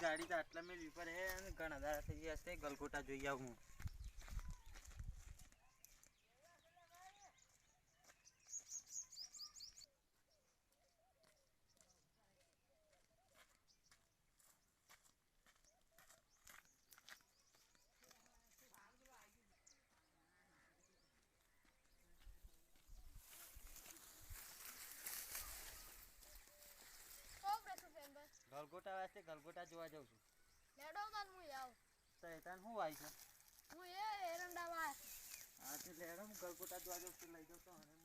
ગાડી તો આટલા મેં વિપર હે અને ઘણા દાડા થઈ ગયા છે ગલગોટા જોઈ આવું હું. ગલગોટા વાસ્તે ગલગોટા જોવા જાઉં છું. લેડો તાન હું આવ. તો એતાન હું આવી છે? હું એરંડા વા. હા તે લેડો હું ગલગોટા જોવા જાઉં છું લઈ જાઉં તો અને હું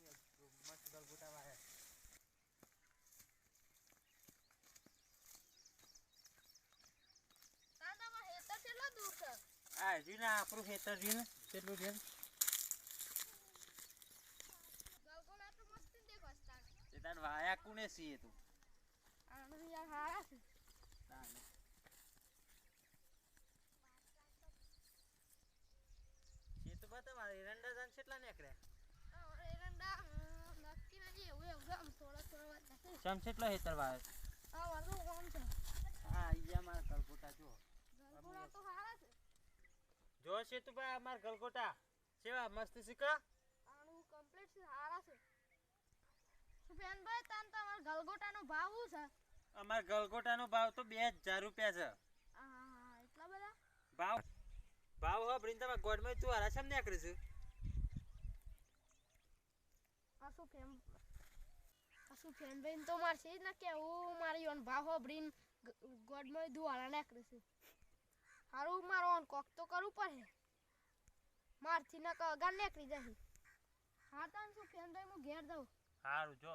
મસ્ત ગલગોટા વાહે. તાંદામાં હેતર કેટલો દૂર છે? આ રીના આપણું ખેતર રીને કેટલું છે? ગલગોટા તો મસ્ત દેખાસ્તા. એતાન વાયા કોને સીએ તું? આનો યાર હારા છે. તાને ખેતમાં તો મારે એરંડા જાન કેટલા નીકળ્યા? એરંડા નક્કી નથી એવું આમ થોડા વાત નથી. સમ કેટલો હેતર વાય? આ વાળો કોમ છે. હા અહીંયા મારા ગલગોટા જો. ગલગોટા તો હારા છે. જો છે તું ભાઈ અમાર ગલગોટા કેવા મસ્ત શીખા? આનું કમ્પ્લીટ છે હારા છે. સુફિયાનભાઈ તાન તમાર ગલગોટાનો ભાવ શું છે? અમાર ગલગોટાનો ભાવ તો 2000 રૂપિયા છે. હા એટલા બધા ભાવ હો બ્રિંદામાં ગોડમાં તું હારા સમ નીકળી છે? આ સુફિયાનભાઈ તો માર છે જ ને કે હું મારી ઓન ભાવ હો બ્રિન ગોડમાં દુવાળા નીકળે છે. હારું મારો ઓન કોક તો કરવું પડે. મારથી ના કગાર નીકળી જશે. હા તાન સુફિયાનભાઈ હું ઘેર દઉં. હારું જો.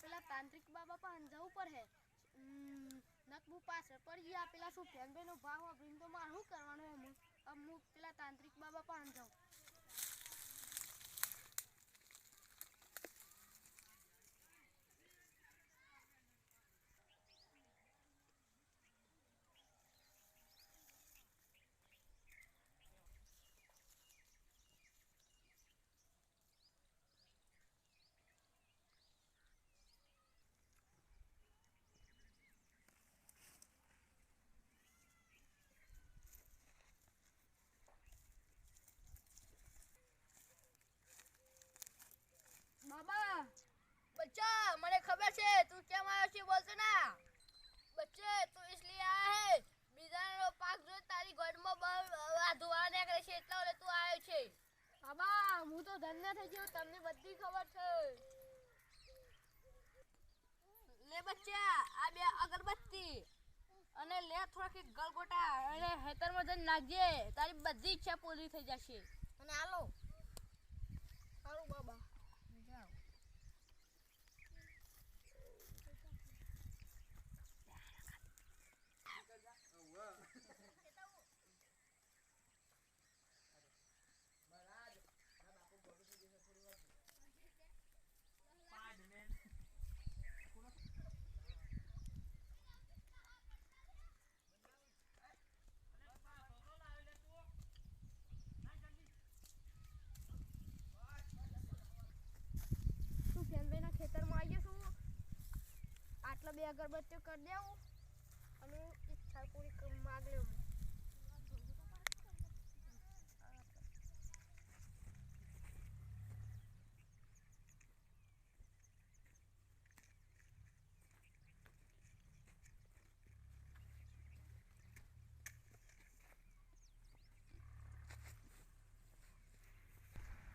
પેલા તાંત્રિક બાબા પાસે જવું પડે. નકબુ પાછળ પડી ગયા પેલા સુફિયાનભાઈ નો ભાવ આપીને તો મારે શું કરવાનું? હું પેલા તાંત્રિક બાબા પાસે જાઉં. बाबा बच्चा મને ખબર છે તું કેમ આવ્યો છે બોલતો ના. બચ્ચે તું इसलिए आया है બીજાનો પાક જો તારી ગોડમાં વાધવા નીકળે છે એટલા ઓલે તું આવ્યો છે. બાબા હું તો ધન્ય થઈ ગયો તમને બધી ખબર છે. લે બચ્ચા આ બે અગરબત્તી અને લે થોડાક ગલગોટા અને હેતરમાં જઈને નાખજે તારી બધી ઈચ્છા પૂરી થઈ જશે. અને હાલો સારું બાબા જાઓ. ખેતરમાં આવી છું આટલા બે અગરબત્તીઓ કરી દેવું અને ઈચ્છા પૂરી માગ લેવું.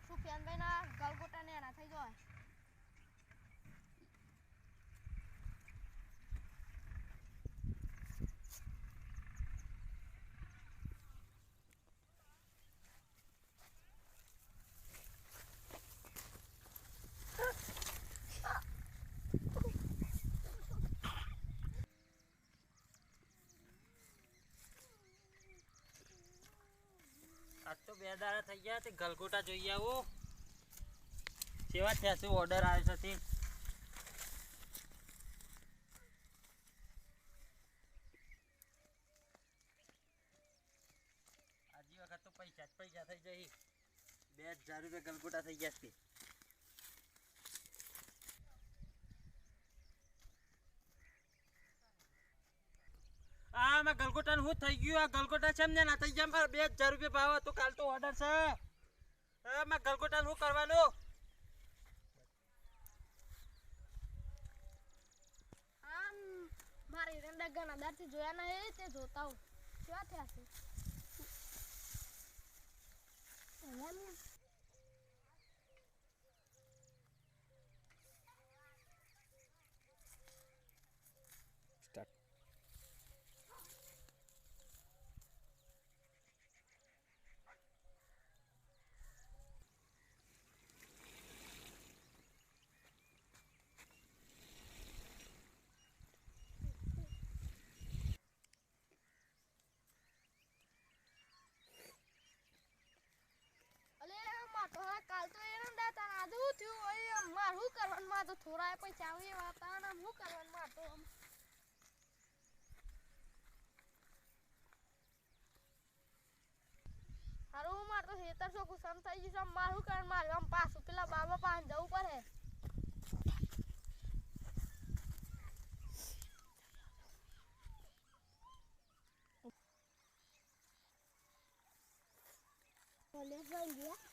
સુફિયાનભાઈ ના ગલગોટા ને એના થઈ જાય. આજ તો બે દાડા થઈ ગયા તે ગલગોટા જોઈ આવો કેવા થયા છે ઓર્ડર આવ્યો છે તે. પૈસા થઈ જઈ 2000 રૂપિયા ગલગોટા થઈ ગયા છે માં ગલગોટા હું થઈ ગયું આ ગલગોટા છે ને ના થઈ ગયા મારે 2000 રૂપિયા ભાવ તો કાલ તો ઓર્ડર છે માં ગલગોટા હું કરવાનું આમ મારી રંડા ઘણા દારથી જોયા નહીં તે જોતા હું કેવા થયા છે કાલ તો એનું દાતા આધું થયું હોય માર શું કરવાનું માં તો થોડા પૈસા આવે વાતા ને શું કરવાનું માં તો હારું માર તો હેતર છો ગુસ્સા થઈ ગયું છે માર શું કરવાનું મારે આમ પાછું પેલા બાબા પાસે જવું પડે કોલેજ બન ગયા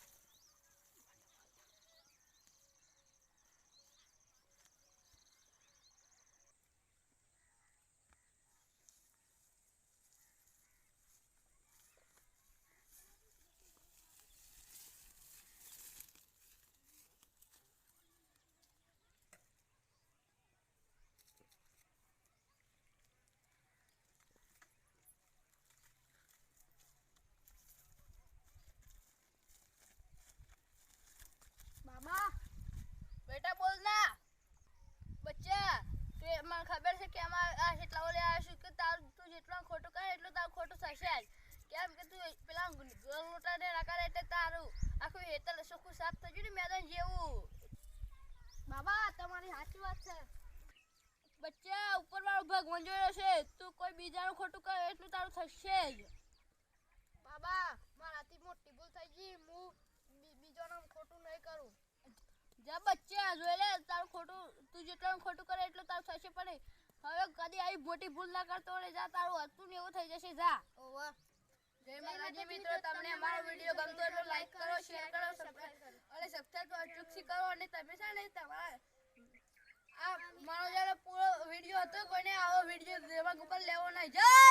बाबा बेटा बोलना बच्चा તું મને ખબર છે કે આ જેટલા ઓલે આશું કે તાર તું જેટલો ખોટું કરે એટલું તાર ખોટું થશે જ કેમ કે તું પેલા ગલગોટા ને રાખા એટલે તારું આખું હેતર ચોખ્ખું સાફ થઈ ગયું ને મેદાન જેવું બાબા તમારી સાચી વાત છે બચ્ચા ઉપર વાળો ભગવાન જોયો છે તું કોઈ બીજાનું ખોટું કરે એટલું તારું થશે જ બાબા મારાથી મોટી ભૂલ થઈ ગઈ હું બીજાનું ખોટું નહીં કરું જા બચ્ચા જોઈ લે તારું ખોટું તું જેટલું ખોટું કરે એટલું તારું થશે પડે હવે કદી આવી મોટી ભૂલ ના કરતો રે જા તારું હતું ને એવું થઈ જશે જા ઓવા જય માતાજી મિત્રો તમને અમારો વિડિયો ગમતો હોય તો લાઈક કરો શેર કરો સબસ્ક્રાઇબ કરો અને સબસ્ક્રાઇબ અચૂકથી કરો અને તમે છે ને તમારા આ મારો જ્યારે પૂરો વિડિયો હતો કોઈને આવો વિડિયો દેવા ઉપર લેવો નહીં જય